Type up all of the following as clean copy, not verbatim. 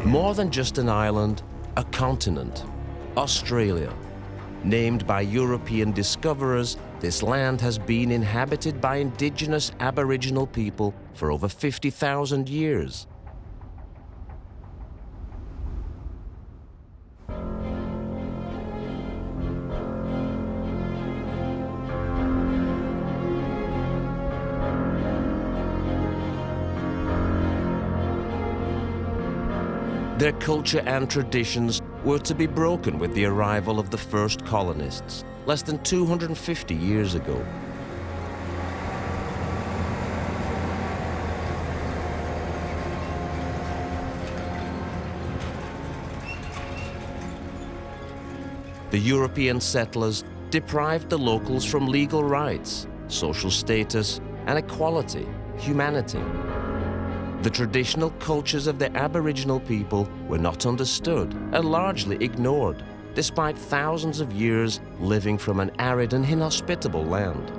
More than just an island, a continent, Australia. Named by European discoverers, this land has been inhabited by indigenous Aboriginal people for over 50,000 years. Their culture and traditions were to be broken with the arrival of the first colonists, less than 250 years ago. The European settlers deprived the locals from legal rights, social status, and equality, humanity. The traditional cultures of the Aboriginal people were not understood and largely ignored, despite thousands of years living from an arid and inhospitable land.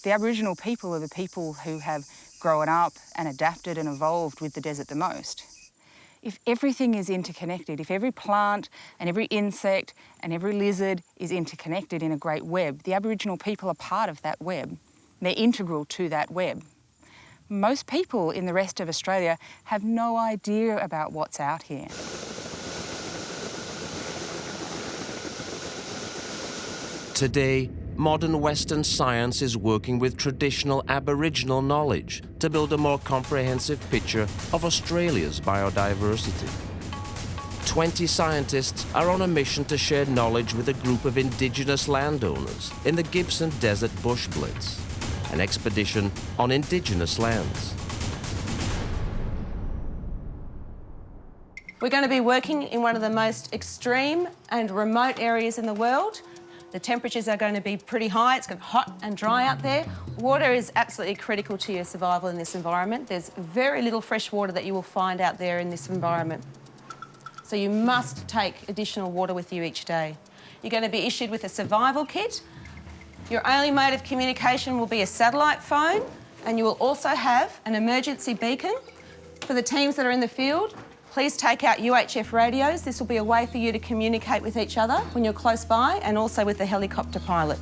The Aboriginal people are the people who have grown up and adapted and evolved with the desert the most. If everything is interconnected, if every plant and every insect and every lizard is interconnected in a great web, the Aboriginal people are part of that web. They're integral to that web. Most people in the rest of Australia have no idea about what's out here. Today, modern Western science is working with traditional Aboriginal knowledge to build a more comprehensive picture of Australia's biodiversity. 20 scientists are on a mission to share knowledge with a group of Indigenous landowners in the Gibson Desert Bush Blitz, an expedition on Indigenous lands. We're going to be working in one of the most extreme and remote areas in the world. The temperatures are going to be pretty high. It's going to be hot and dry out there. Water is absolutely critical to your survival in this environment. There's very little fresh water that you will find out there in this environment. So you must take additional water with you each day. You're going to be issued with a survival kit. Your only mode of communication will be a satellite phone, and you will also have an emergency beacon. For the teams that are in the field, please take out UHF radios. This will be a way for you to communicate with each other when you're close by, and also with the helicopter pilot.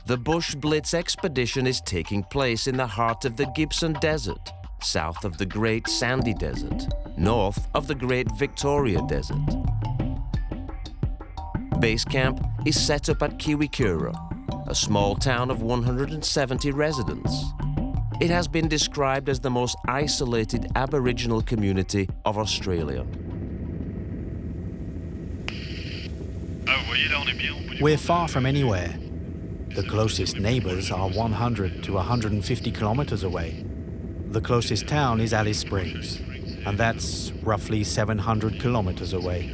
The Bush Blitz expedition is taking place in the heart of the Gibson Desert, south of the Great Sandy Desert, north of the Great Victoria Desert. Base camp is set up at Kiwikura, a small town of 170 residents. It has been described as the most isolated Aboriginal community of Australia. We're far from anywhere. The closest neighbours are 100 to 150 kilometres away. The closest town is Alice Springs, and that's roughly 700 kilometres away.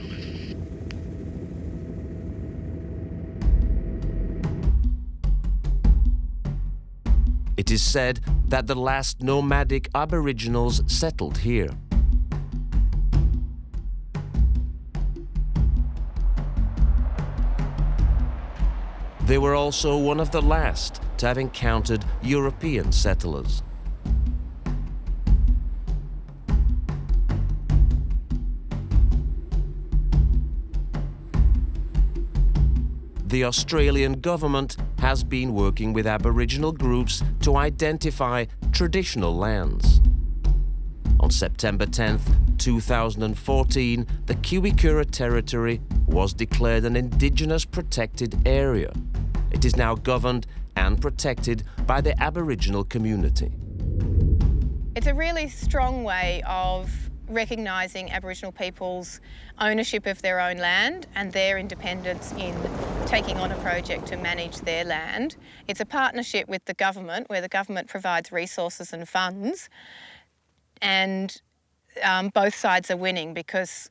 It is said that the last nomadic Aboriginals settled here. They were also one of the last to have encountered European settlers. The Australian government has been working with Aboriginal groups to identify traditional lands. On September 10, 2014, the Kiwikura Territory was declared an Indigenous protected area. It is now governed and protected by the Aboriginal community. It's a really strong way of recognising Aboriginal people's ownership of their own land and their independence in taking on a project to manage their land. It's a partnership with the government, where the government provides resources and funds, and both sides are winning, because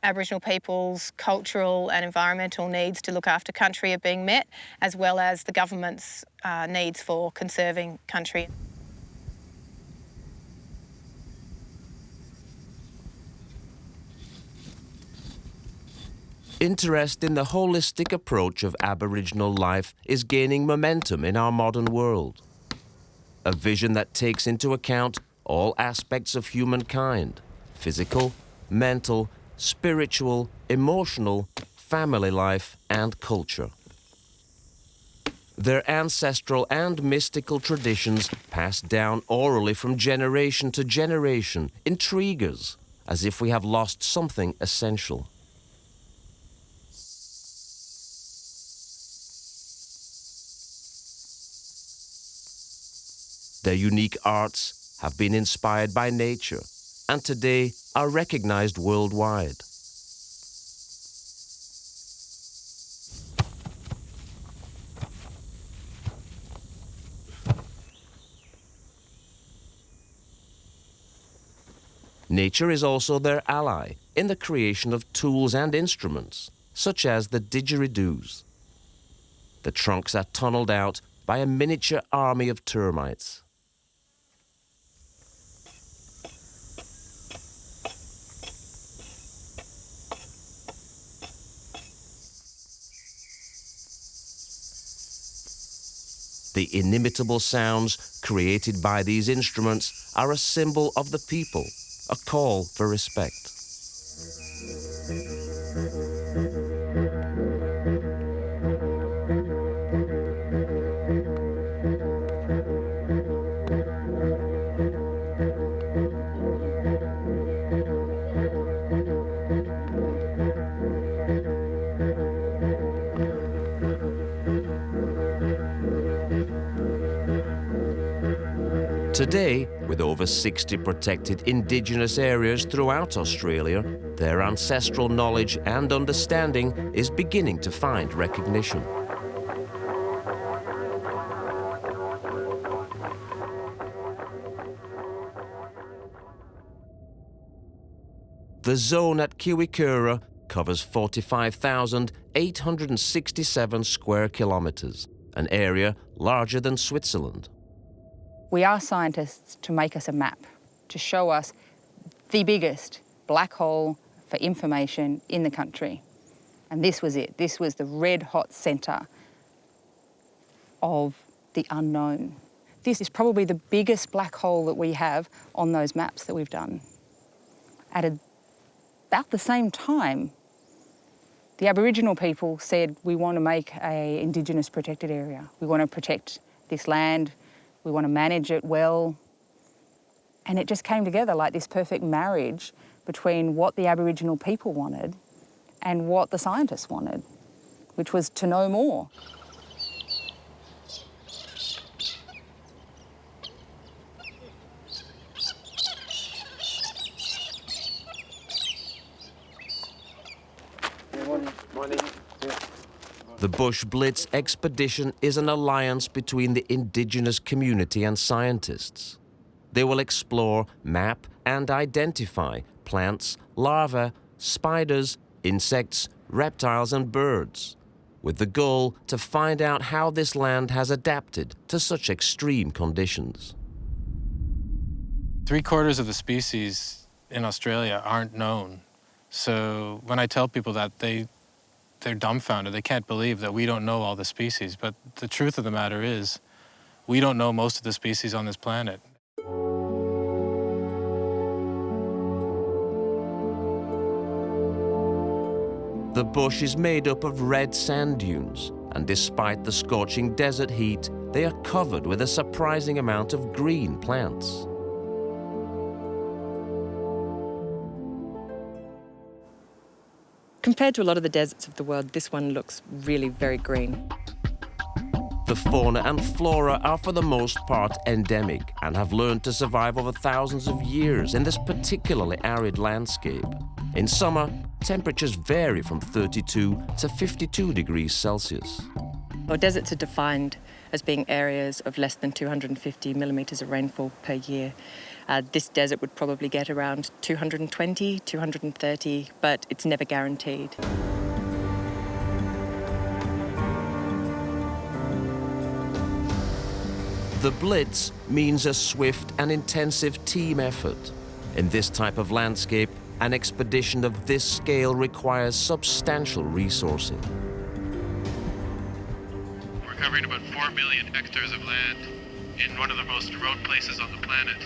Aboriginal people's cultural and environmental needs to look after country are being met, as well as the government's needs for conserving country. Interest in the holistic approach of Aboriginal life is gaining momentum in our modern world. A vision that takes into account all aspects of humankind: physical, mental, spiritual, emotional, family life, and culture. Their ancestral and mystical traditions passed down orally from generation to generation intrigue us, as if we have lost something essential. Their unique arts have been inspired by nature and today are recognized worldwide. Nature is also their ally in the creation of tools and instruments, such as the didgeridoos. The trunks are tunneled out by a miniature army of termites. The inimitable sounds created by these instruments are a symbol of the people, a call for respect. Today, with over 60 protected Indigenous areas throughout Australia, their ancestral knowledge and understanding is beginning to find recognition. The zone at Kiwikura covers 45,867 square kilometres, an area larger than Switzerland. We asked scientists to make us a map, to show us the biggest black hole for information in the country. And this was it. This was the red-hot centre of the unknown. This is probably the biggest black hole that we have on those maps that we've done. At about the same time, the Aboriginal people said, we want to make an Indigenous protected area. We want to protect this land. We want to manage it well. And it just came together like this perfect marriage between what the Aboriginal people wanted and what the scientists wanted, which was to know more. The Bush Blitz expedition is an alliance between the Indigenous community and scientists. They will explore, map and identify plants, larvae, spiders, insects, reptiles and birds, with the goal to find out how this land has adapted to such extreme conditions. 3/4 of the species in Australia aren't known. So when I tell people that, they're dumbfounded. They can't believe that we don't know all the species. But the truth of the matter is, we don't know most of the species on this planet. The bush is made up of red sand dunes, and despite the scorching desert heat, they are covered with a surprising amount of green plants. Compared to a lot of the deserts of the world, this one looks really very green. The fauna and flora are for the most part endemic and have learned to survive over thousands of years in this particularly arid landscape. In summer, temperatures vary from 32 to 52 degrees Celsius. Our deserts are defined as being areas of less than 250 millimetres of rainfall per year. This desert would probably get around 220, 230, but it's never guaranteed. The Blitz means a swift and intensive team effort. In this type of landscape, an expedition of this scale requires substantial resourcing. We're covering about 4 million hectares of land in one of the most remote places on the planet.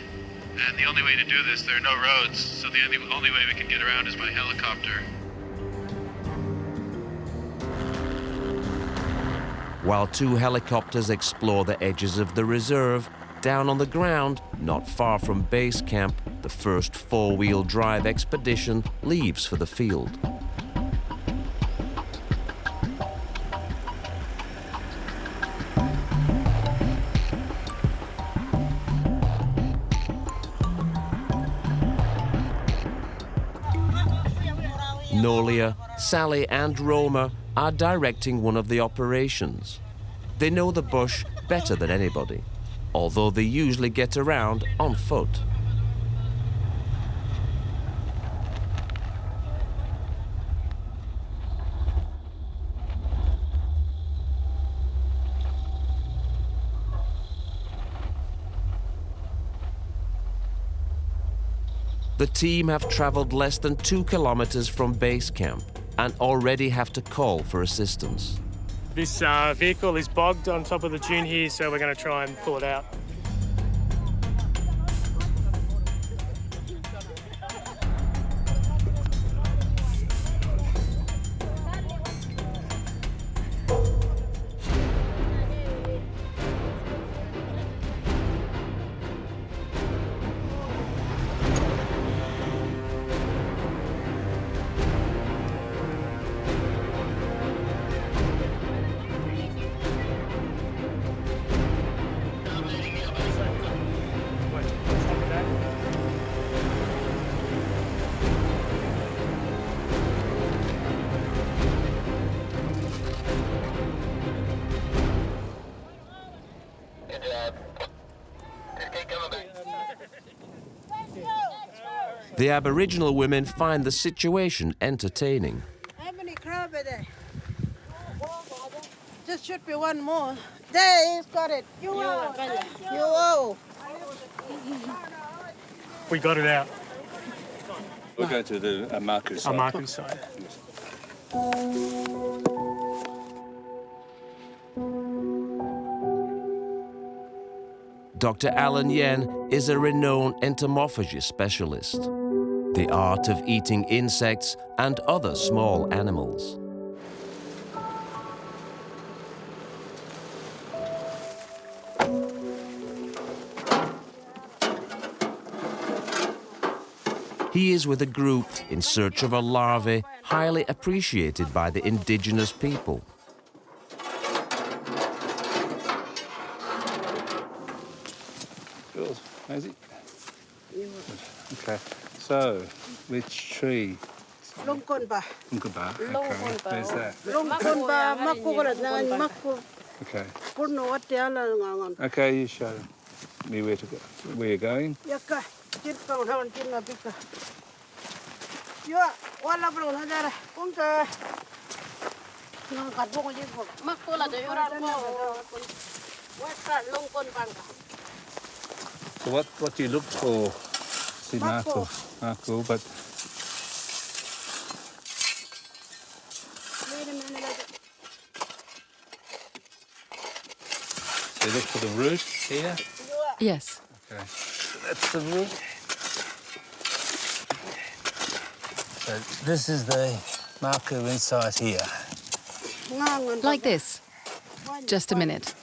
And the only way to do this, there are no roads, so the only way we can get around is by helicopter. While 2 helicopters explore the edges of the reserve, down on the ground, not far from base camp, the first 4-wheel drive expedition leaves for the field. Nolia, Sally and Roma are directing one of the operations. They know the bush better than anybody, although they usually get around on foot. The team have traveled less than 2 kilometers from base camp and already have to call for assistance. This vehicle is bogged on top of the dune here, so we're going to try and pull it out. The Aboriginal women find the situation entertaining. How many crab are there? Just should be one more. There, he's got it. You We got it out. We'll go to the Amaku side. Amaku side. Dr. Alan Yen is a renowned entomophagy specialist, the art of eating insects and other small animals. He is with a group in search of a larvae highly appreciated by the indigenous people. Yours, Maisie? Okay, so which tree? Longkonba. Longkonba. Okay, where's that? Longkonba, maku. Okay. Purno what the other. Okay, you show me where to go. Where you're going? Yaka, Jitpa, haven't been a bigger. You are one of them. Punka. No, got one of Makula, the what's that Longkonba? So what do you look for? See, Marco, but Wait a minute. so you look for the root here? Yes. Okay, so that's the root. So this is the Marco inside here. Like this. Just a minute.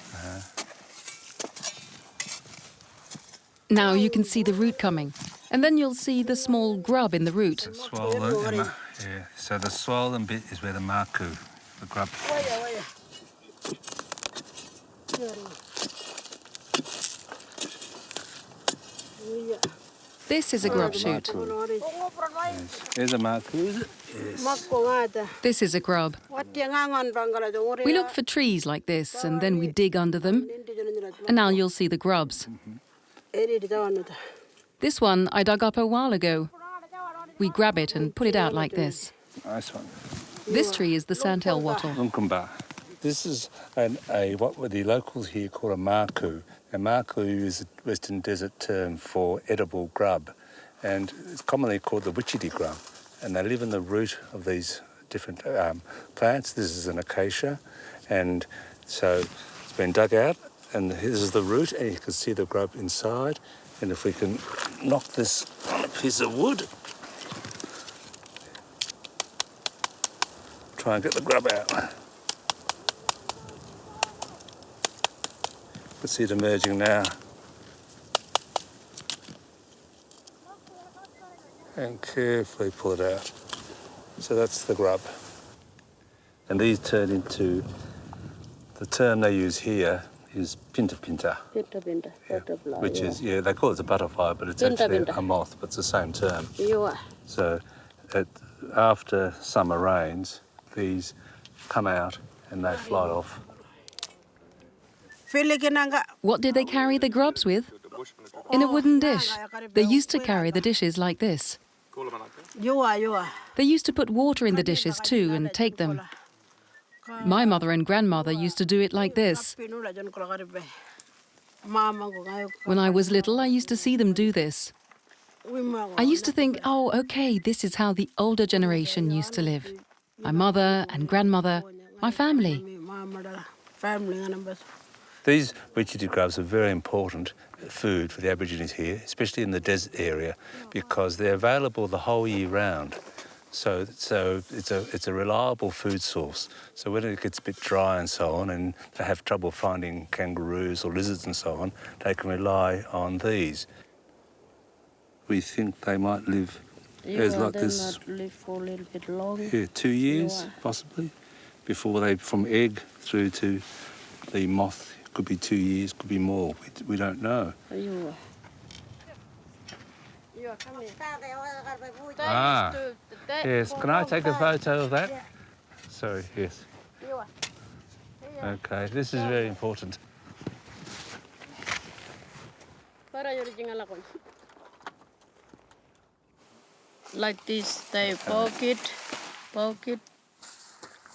Now you can see the root coming, and then you'll see the small grub in the root. The swollen, yeah. So the swollen bit is where the Marco, the grub. This is a grub shoot. Yes. There's a Marco, is it? Yes. This is a grub. We look for trees like this, and then we dig under them, and now you'll see the grubs. This one I dug up a while ago. We grab it and put it out like this. Nice one. This tree is the sandhill wattle. Longkonba. This is what the locals here call a maku. A maku is a Western Desert term for edible grub. and it's commonly called the Witchy grub, and they live in the root of these different plants. This is an acacia, and so it's been dug out, and this is the root, and you can see the grub inside. And if we can knock this on a piece of wood, try and get the grub out. You can see it emerging now. And carefully pull it out. So that's the grub. And these turn into, the term they use here is pinta. Pinta, butterfly. Which is, they call it a butterfly, but it's actually a moth, but it's the same term. So after summer rains, these come out and they fly off. What did they carry the grubs with? In a wooden dish. They used to carry the dishes like this. They used to put water in the dishes too and take them. My mother and grandmother used to do it like this. When I was little, I used to see them do this. I used to think, oh, okay, this is how the older generation used to live. My mother and grandmother, my family. These witchy grubs are very important food for the Aborigines here, especially in the desert area, because they're available the whole year round. So it's a reliable food source. So when it gets a bit dry and so on, and they have trouble finding kangaroos or lizards and so on, they can rely on these. We think they might live like this. Might live for a little bit longer. Yeah, 2 years possibly, before they from egg through to the moth. Could be 2 years, could be more. We don't know. Yes. Can I take a photo of that? Sorry, yes. Okay, this is very important. Like this, they poke it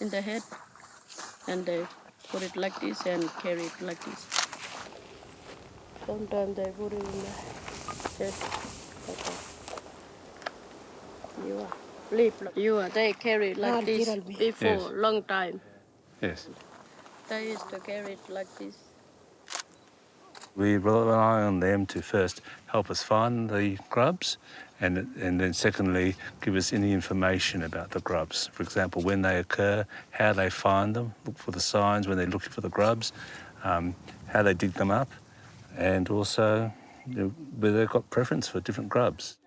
in the head, and they put it like this and carry it like this. Sometimes they put it in the head. They carry it like this before, long time. Yes. They used to carry it like this. We rely on them to first help us find the grubs, and then secondly, give us any information about the grubs. For example, when they occur, how they find them, look for the signs when they're looking for the grubs, how they dig them up, and also whether they've got preference for different grubs.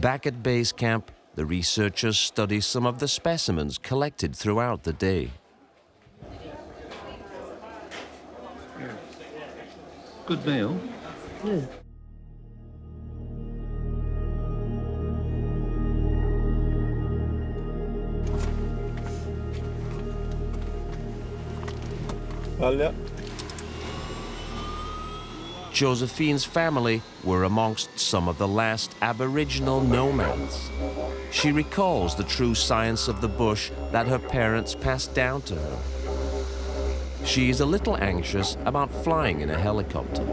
Back at base camp, the researchers study some of the specimens collected throughout the day. Good meal. Yeah. Josephine's family were amongst some of the last Aboriginal nomads. She recalls the true science of the bush that her parents passed down to her. She is a little anxious about flying in a helicopter.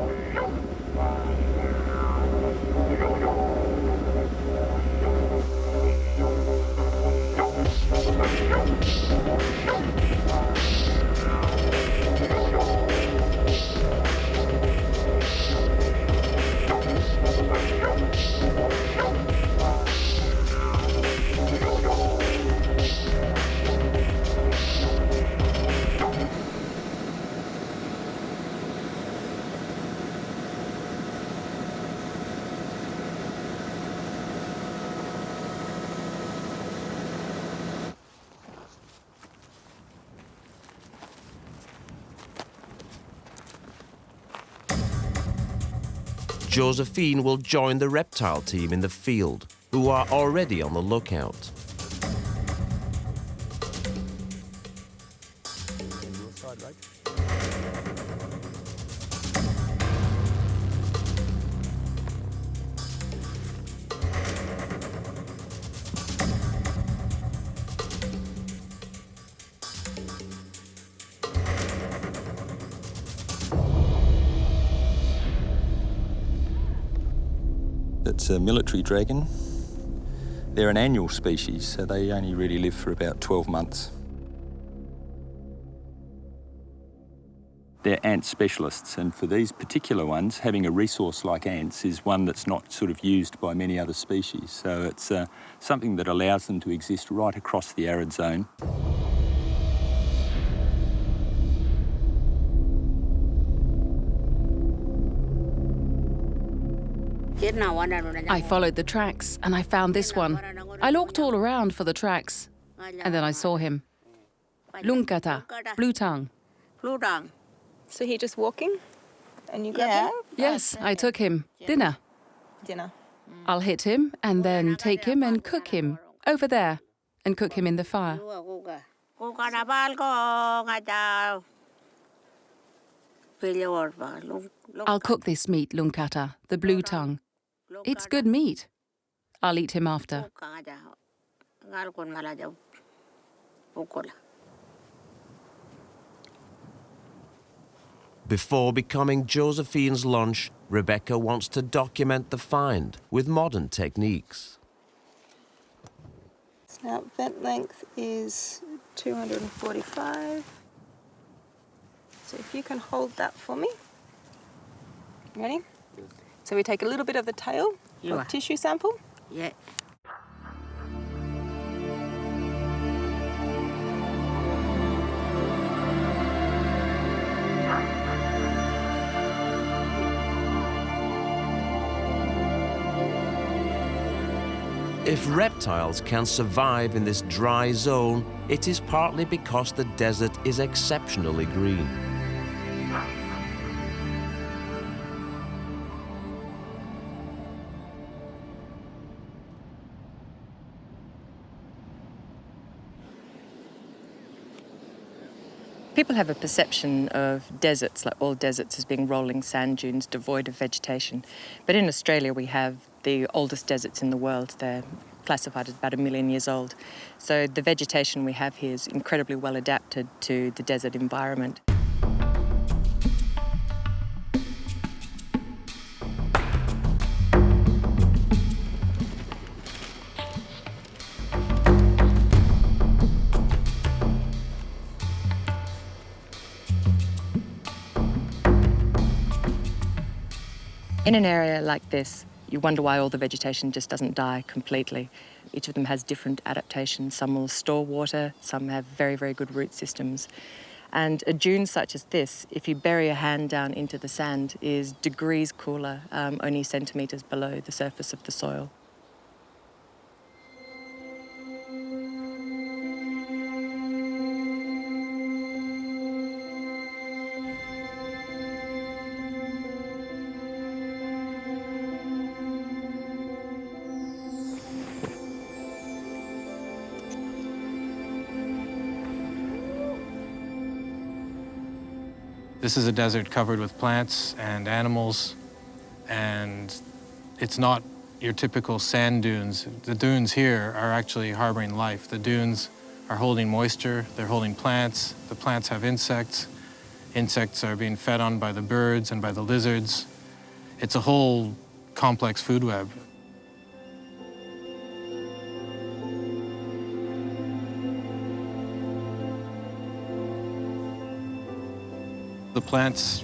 Josephine will join the reptile team in the field, who are already on the lookout. It's a military dragon. They're an annual species, so they only really live for about 12 months. They're ant specialists, and for these particular ones, having a resource like ants is one that's not sort of used by many other species. So it's something that allows them to exist right across the arid zone. I followed the tracks and I found this one. I looked all around for the tracks and then I saw him. Lunkata, blue tongue. So he just walking and you grab him? Yes, I took him. Dinner. I'll hit him and then take him and cook him over there and cook him in the fire. I'll cook this meat, Lunkata, the blue tongue. It's good meat. I'll eat him after. Before becoming Josephine's lunch, Rebecca wants to document the find with modern techniques. Snout vent length is 245. So if you can hold that for me. Ready? So we take a little bit of the tail, a tissue sample. Yeah. If reptiles can survive in this dry zone, it is partly because the desert is exceptionally green. People have a perception of deserts, like all deserts, as being rolling sand dunes devoid of vegetation. But in Australia, we have the oldest deserts in the world. They're classified as about 1 million years old. So the vegetation we have here is incredibly well adapted to the desert environment. In an area like this, you wonder why all the vegetation just doesn't die completely. Each of them has different adaptations. Some will store water, some have very, very good root systems. And a dune such as this, if you bury a hand down into the sand, is degrees cooler, only centimetres below the surface of the soil. This is a desert covered with plants and animals, and it's not your typical sand dunes. The dunes here are actually harboring life. The dunes are holding moisture, they're holding plants, the plants have insects. Insects are being fed on by the birds and by the lizards. It's a whole complex food web. The plants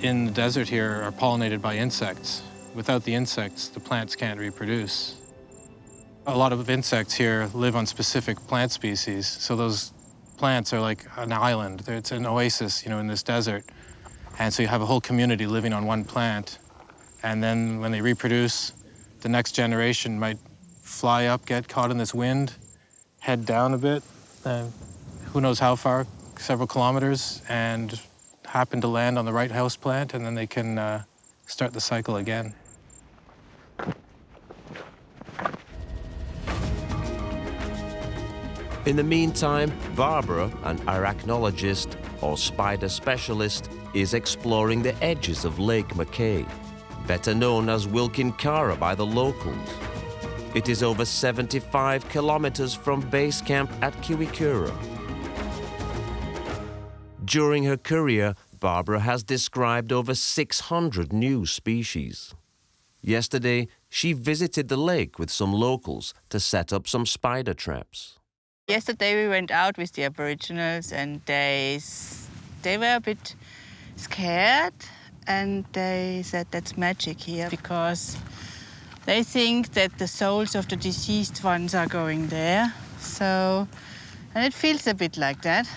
in the desert here are pollinated by insects. Without the insects, the plants can't reproduce. A lot of insects here live on specific plant species, so those plants are like an island. It's an oasis, in this desert. And so you have a whole community living on one plant. And then when they reproduce, the next generation might fly up, get caught in this wind, head down a bit, who knows how far, several kilometers, and happen to land on the right house plant, and then they can start the cycle again. In the meantime, Barbara, an arachnologist or spider specialist, is exploring the edges of Lake McKay, better known as Wilkinkara by the locals. It is over 75 kilometers from base camp at Kiwikura. During her career, Barbara has described over 600 new species. Yesterday, she visited the lake with some locals to set up some spider traps. Yesterday we went out with the aboriginals and they were a bit scared and they said that's magic here because they think that the souls of the deceased ones are going there. So, and it feels a bit like that.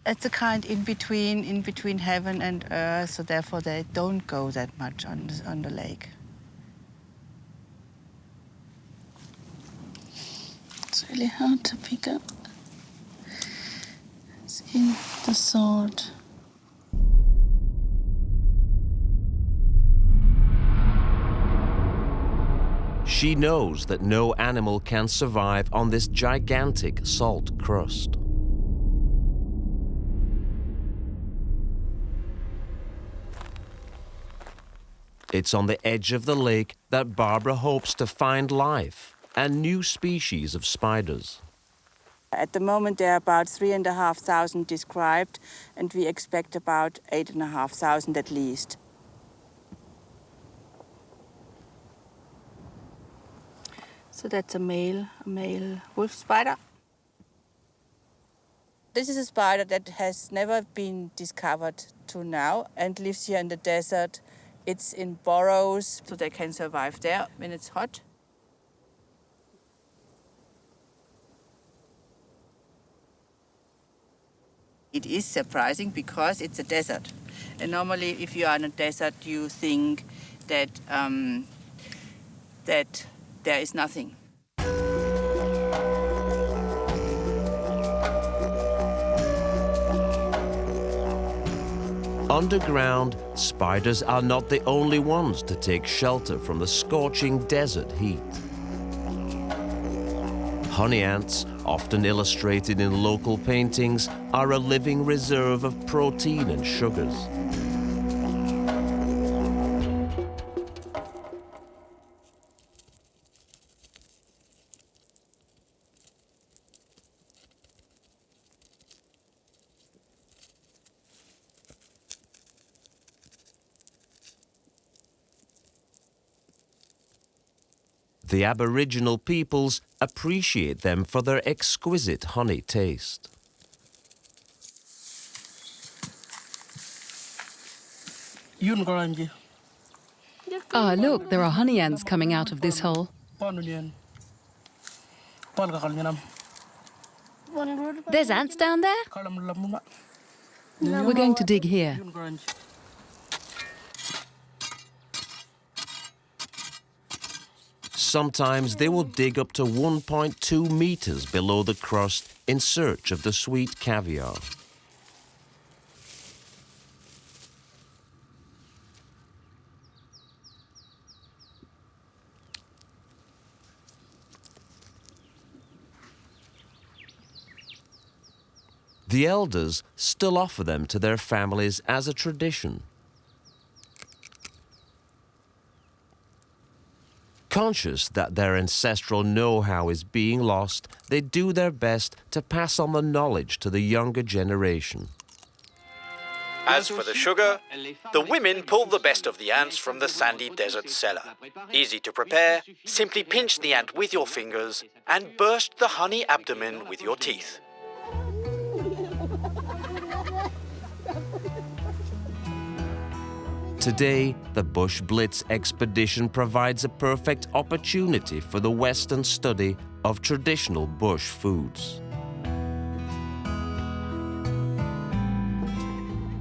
It's a kind in between heaven and earth, so therefore they don't go that much on the lake. It's really hard to pick up. It's in the salt. She knows that no animal can survive on this gigantic salt crust. It's on the edge of the lake that Barbara hopes to find life and new species of spiders. At the moment there are about 3,500 described and we expect about 8,500 at least. So that's a male wolf spider. This is a spider that has never been discovered to now and lives here in the desert. It's in burrows, so they can survive there when it's hot. It is surprising because it's a desert. And normally if you are in a desert, you think that, that there is nothing. Underground, spiders are not the only ones to take shelter from the scorching desert heat. Honey ants, often illustrated in local paintings, are a living reserve of protein and sugars. The Aboriginal peoples appreciate them for their exquisite honey taste. Ah, look, there are honey ants coming out of this hole. There's ants down there? We're going to dig here. Sometimes they will dig up to 1.2 meters below the crust in search of the sweet caviar. The elders still offer them to their families as a tradition. Conscious that their ancestral know-how is being lost, they do their best to pass on the knowledge to the younger generation. As for the sugar, the women pull the best of the ants from the sandy desert cellar. Easy to prepare, simply pinch the ant with your fingers and burst the honey abdomen with your teeth. Today, the Bush Blitz expedition provides a perfect opportunity for the Western study of traditional bush foods.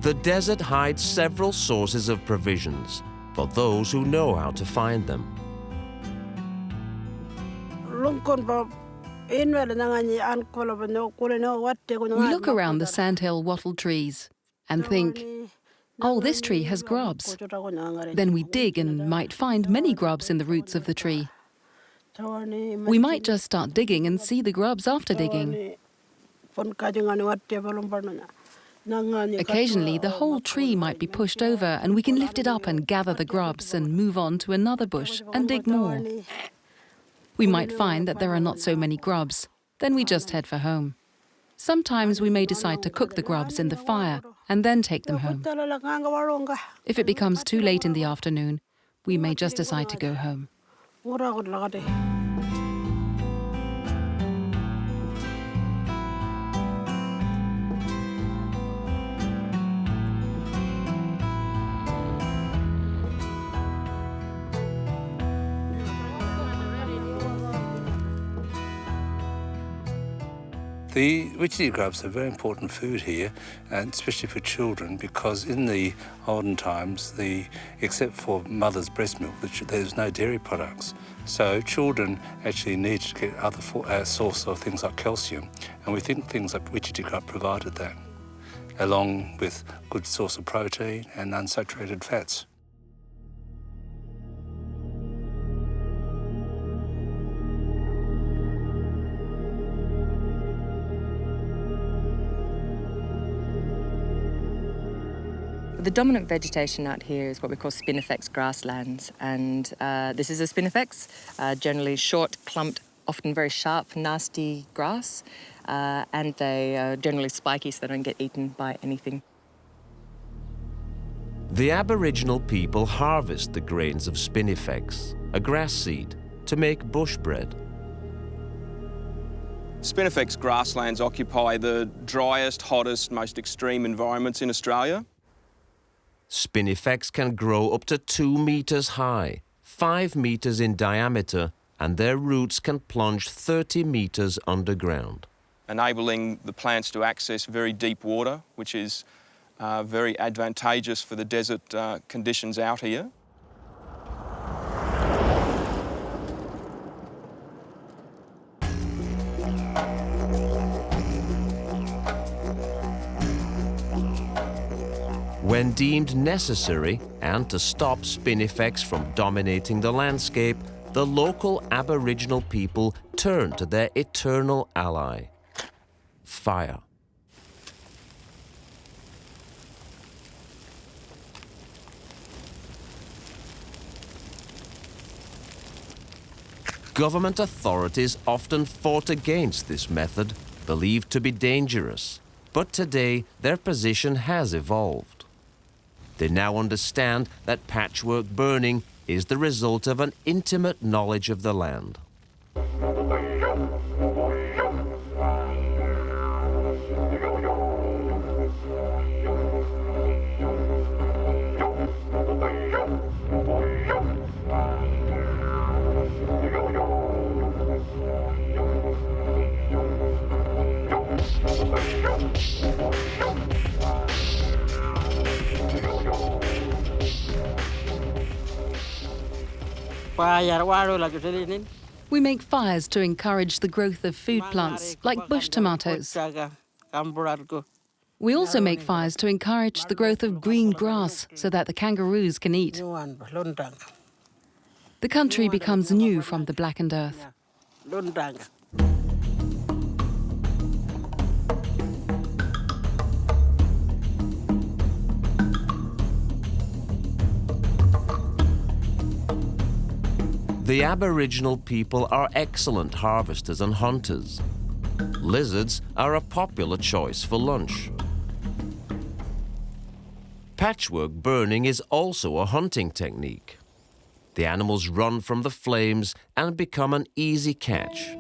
The desert hides several sources of provisions for those who know how to find them. We look around the sandhill wattle trees and think, Oh, this tree has grubs. Then we dig and might find many grubs in the roots of the tree. We might just start digging and see the grubs after digging. Occasionally, the whole tree might be pushed over and we can lift it up and gather the grubs and move on to another bush and dig more. We might find that there are not so many grubs. Then we just head for home. Sometimes we may decide to cook the grubs in the fire and then take them home. If it becomes too late in the afternoon, we may just decide to go home. The witchy grubs are very important food here, and especially for children, because in the olden times, except for mother's breast milk, there's no dairy products. So children actually need to get other source of things like calcium, and we think things like witchy grub provided that, along with good source of protein and unsaturated fats. The dominant vegetation out here is what we call spinifex grasslands, and this is a spinifex, generally short, clumped, often very sharp, nasty grass, and they are generally spiky so they don't get eaten by anything. The Aboriginal people harvest the grains of spinifex, a grass seed, to make bush bread. Spinifex grasslands occupy the driest, hottest, most extreme environments in Australia. Spinifex can grow up to 2 meters high, 5 meters in diameter, and their roots can plunge 30 meters underground. Enabling the plants to access very deep water, which is very advantageous for the desert conditions out here. When deemed necessary, and to stop spinifex from dominating the landscape, the local Aboriginal people turn to their eternal ally, fire. Government authorities often fought against this method, believed to be dangerous, but today their position has evolved. They now understand that patchwork burning is the result of an intimate knowledge of the land. We make fires to encourage the growth of food plants, like bush tomatoes. We also make fires to encourage the growth of green grass so that the kangaroos can eat. The country becomes new from the blackened earth. The Aboriginal people are excellent harvesters and hunters. Lizards are a popular choice for lunch. Patchwork burning is also a hunting technique. The animals run from the flames and become an easy catch.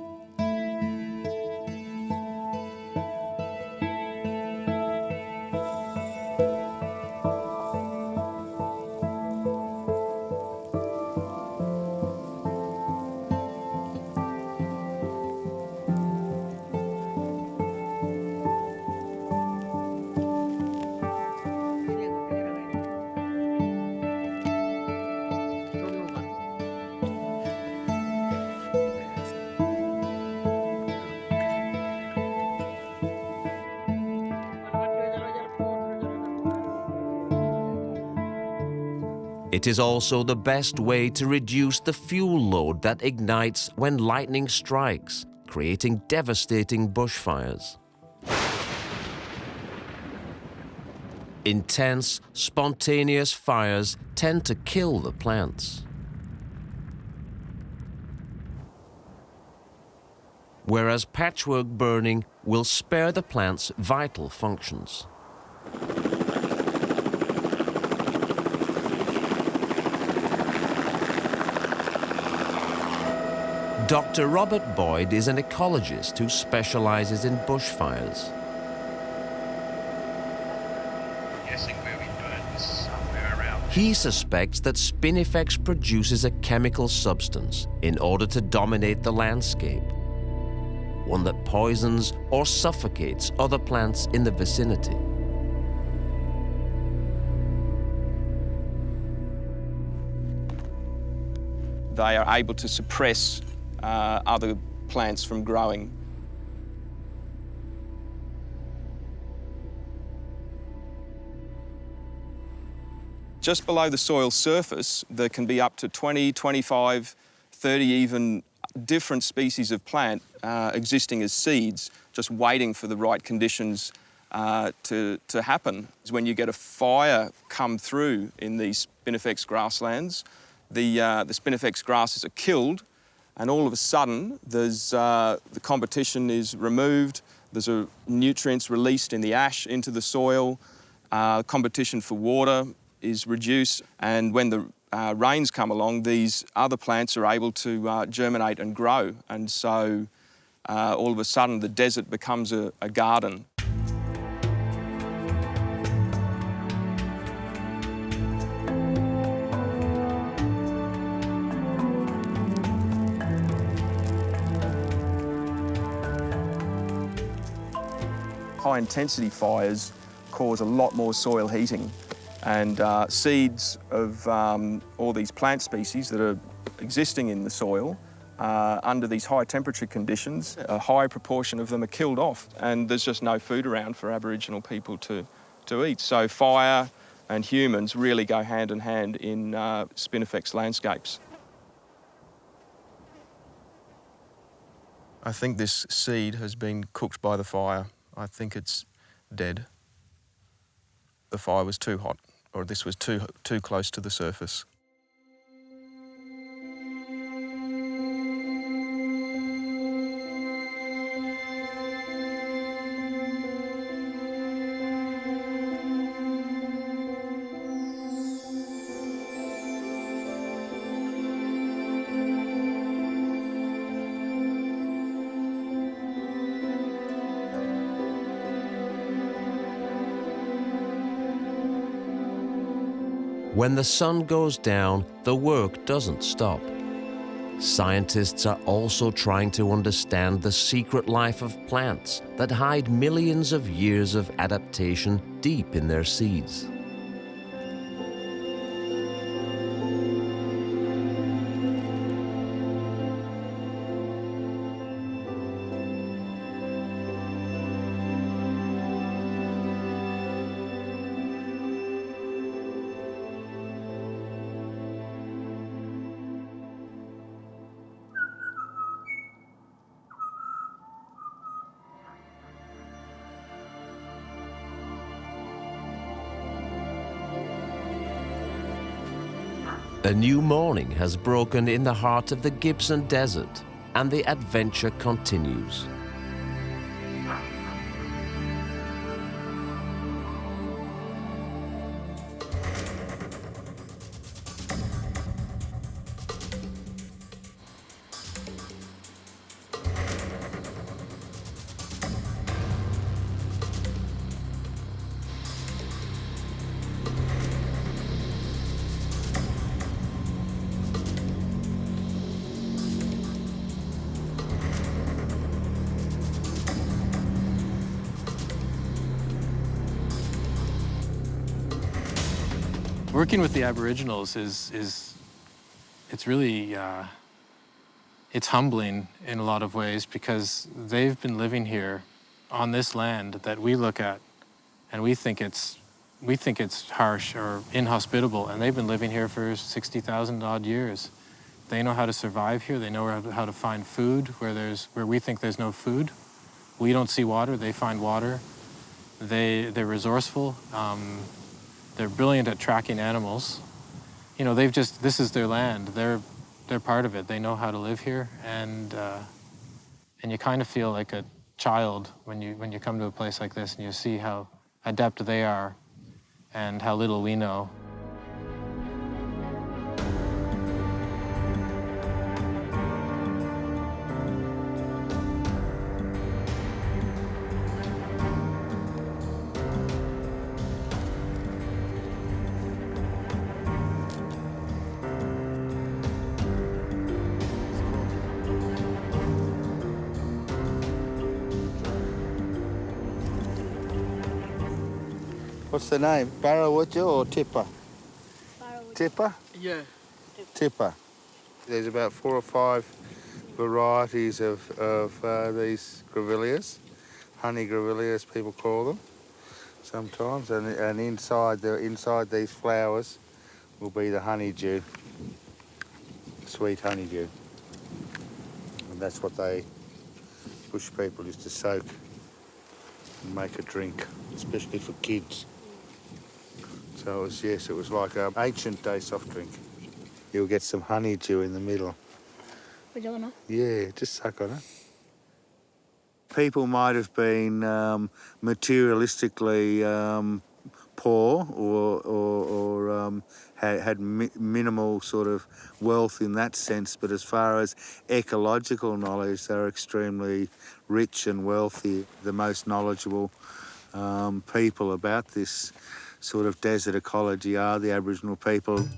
It is also the best way to reduce the fuel load that ignites when lightning strikes, creating devastating bushfires. Intense, spontaneous fires tend to kill the plants, whereas patchwork burning will spare the plant's vital functions. Dr. Robert Boyd is an ecologist who specializes in bushfires. He suspects that spinifex produces a chemical substance in order to dominate the landscape, one that poisons or suffocates other plants in the vicinity. They are able to suppress other plants from growing. Just below the soil surface, there can be up to 20, 25, 30 even different species of plant existing as seeds, just waiting for the right conditions to happen. When you get a fire come through in these spinifex grasslands, the spinifex grasses are killed, and all of a sudden there's the competition is removed, there's nutrients released in the ash into the soil, competition for water is reduced, and when the rains come along, these other plants are able to germinate and grow, and so all of a sudden the desert becomes a garden. High-intensity fires cause a lot more soil heating, and seeds of all these plant species that are existing in the soil under these high temperature conditions, a high proportion of them are killed off, and there's just no food around for Aboriginal people to eat. So fire and humans really go hand in hand in spinifex landscapes. I think this seed has been cooked by the fire. I think it's dead. The fire was too hot, or this was too close to the surface. When the sun goes down, the work doesn't stop. Scientists are also trying to understand the secret life of plants that hide millions of years of adaptation deep in their seeds. A new morning has broken in the heart of the Gibson Desert, and the adventure continues. Working with the Aboriginals it's really, it's humbling in a lot of ways, because they've been living here on this land that we look at and we think it's we think it's harsh or inhospitable, and they've been living here for 60,000 odd years. They know how to survive here. They know how to find food where we think there's no food. We don't see water, they find water. They're resourceful. They're brilliant at tracking animals. You know, this is their land. They're part of it. They know how to live here, and you kind of feel like a child when you come to a place like this and you see how adept they are and how little we know. What's the name? Barrawitcha or Tipper? Tipper? Yeah. Tipper. There's about 4 or 5 varieties of these grevilleas. Honey grevilleas, people call them sometimes. And inside these flowers will be the honeydew, sweet honeydew. And that's what bush people used to soak and make a drink, especially for kids. So it was like an ancient day soft drink. You'll get some honeydew in the middle. Yeah, just suck on it. People might have been materialistically poor or had minimal sort of wealth in that sense, but as far as ecological knowledge, they're extremely rich and wealthy. The most knowledgeable people about this sort of desert ecology are the Aboriginal people.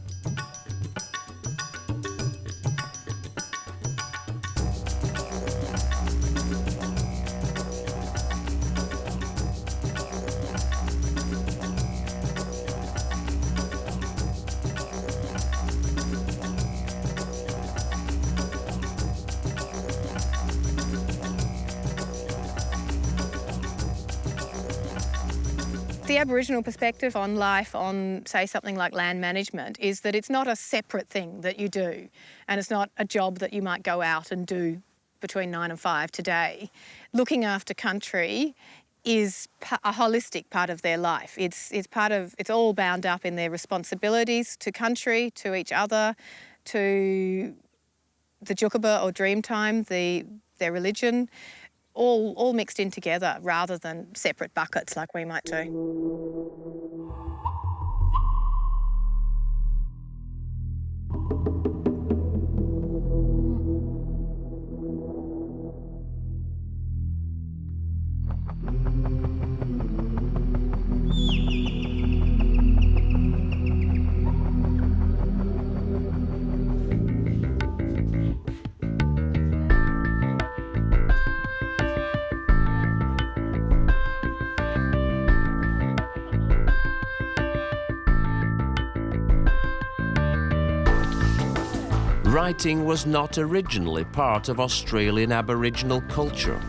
The Aboriginal perspective on life, on, say, something like land management, is that it's not a separate thing that you do, and it's not a job that you might go out and do between 9 and 5 today. Looking after country is a holistic part of their life. It's all bound up in their responsibilities to country, to each other, to the Jukuba or Dreamtime, their religion. All mixed in together rather than separate buckets like we might do. Writing was not originally part of Australian Aboriginal culture.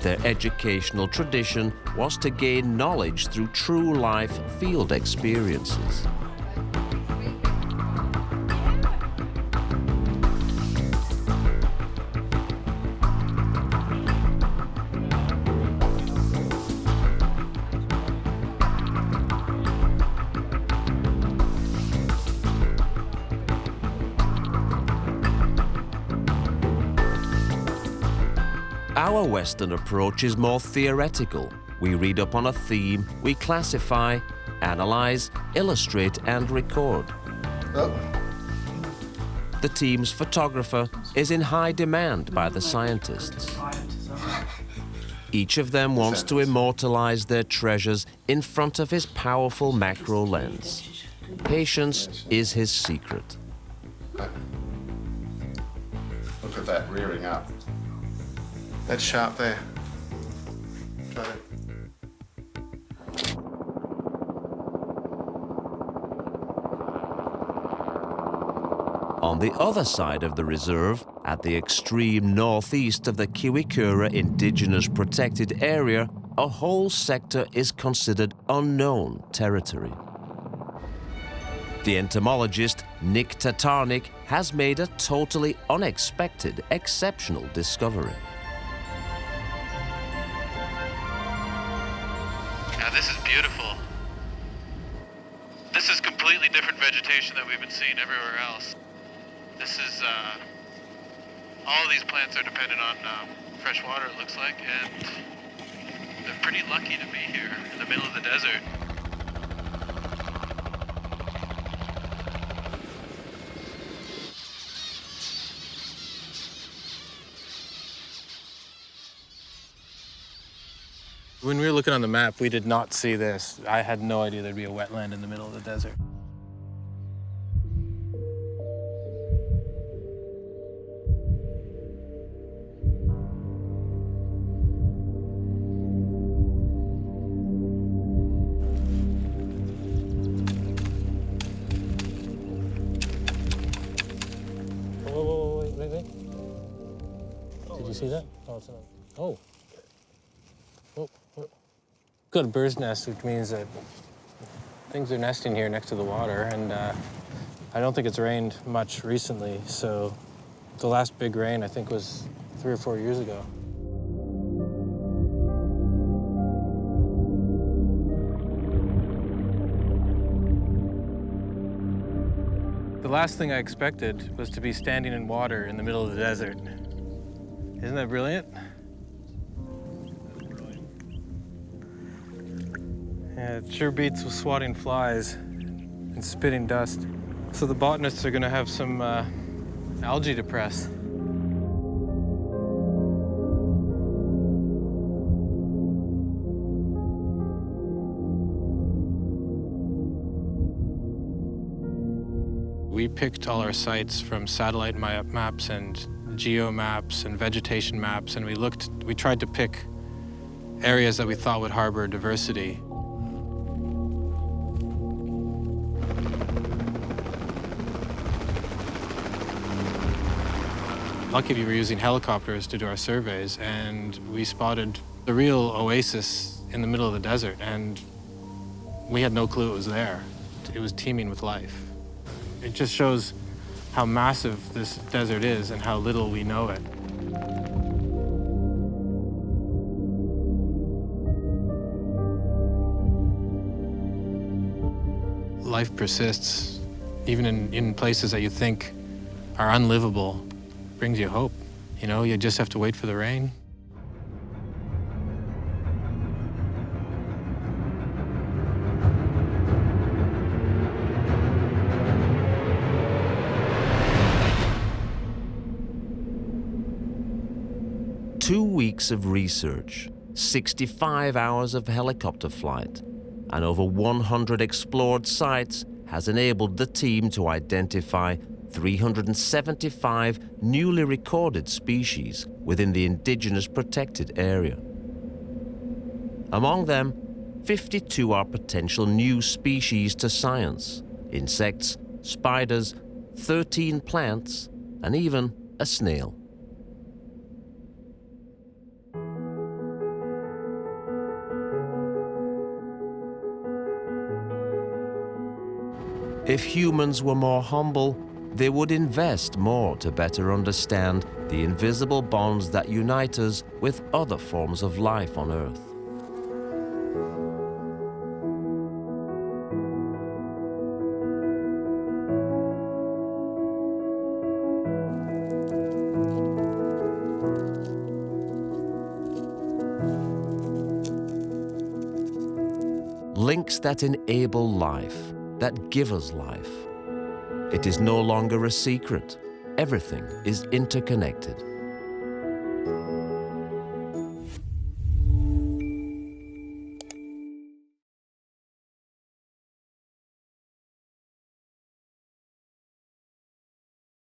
Their educational tradition was to gain knowledge through true life field experiences. Our Western approach is more theoretical. We read up on a theme, we classify, analyse, illustrate and record. The team's photographer is in high demand by the scientists. Each of them wants to immortalise their treasures in front of his powerful macro lens. Patience is his secret. Look at that rearing up. That's sharp there. Try that. On the other side of the reserve, at the extreme northeast of the Kiwikura Indigenous Protected Area, a whole sector is considered unknown territory. The entomologist Nick Tatarnik has made a totally unexpected, exceptional discovery. Now this is beautiful. This is completely different vegetation that we've been seeing everywhere else. This is, all of these plants are dependent on fresh water, it looks like, and they're pretty lucky to be here in the middle of the desert. When we were looking on the map, we did not see this. I had no idea there'd be a wetland in the middle of the desert. Wait. Did you see that? Oh, it's not. Oh. Got a bird's nest, which means that things are nesting here next to the water, and I don't think it's rained much recently, so the last big rain, I think, was 3 or 4 years ago. The last thing I expected was to be standing in water in the middle of the desert. Isn't that brilliant? Yeah, it sure beats with swatting flies and spitting dust. So the botanists are going to have some algae to press. We picked all our sites from satellite maps and geo maps and vegetation maps, and we tried to pick areas that we thought would harbor diversity. Lucky we were using helicopters to do our surveys, and we spotted the real oasis in the middle of the desert, and we had no clue it was there. It was teeming with life. It just shows how massive this desert is and how little we know it. Life persists, even in places that you think are unlivable. Brings you hope. You know, you just have to wait for the rain. Two weeks of research, 65 hours of helicopter flight, and over 100 explored sites has enabled the team to identify 375 newly recorded species within the Indigenous protected area. Among them, 52 are potential new species to science: insects, spiders, 13 plants, and even a snail. If humans were more humble, they would invest more to better understand the invisible bonds that unite us with other forms of life on Earth. Links that enable life, that give us life. It is no longer a secret. Everything is interconnected.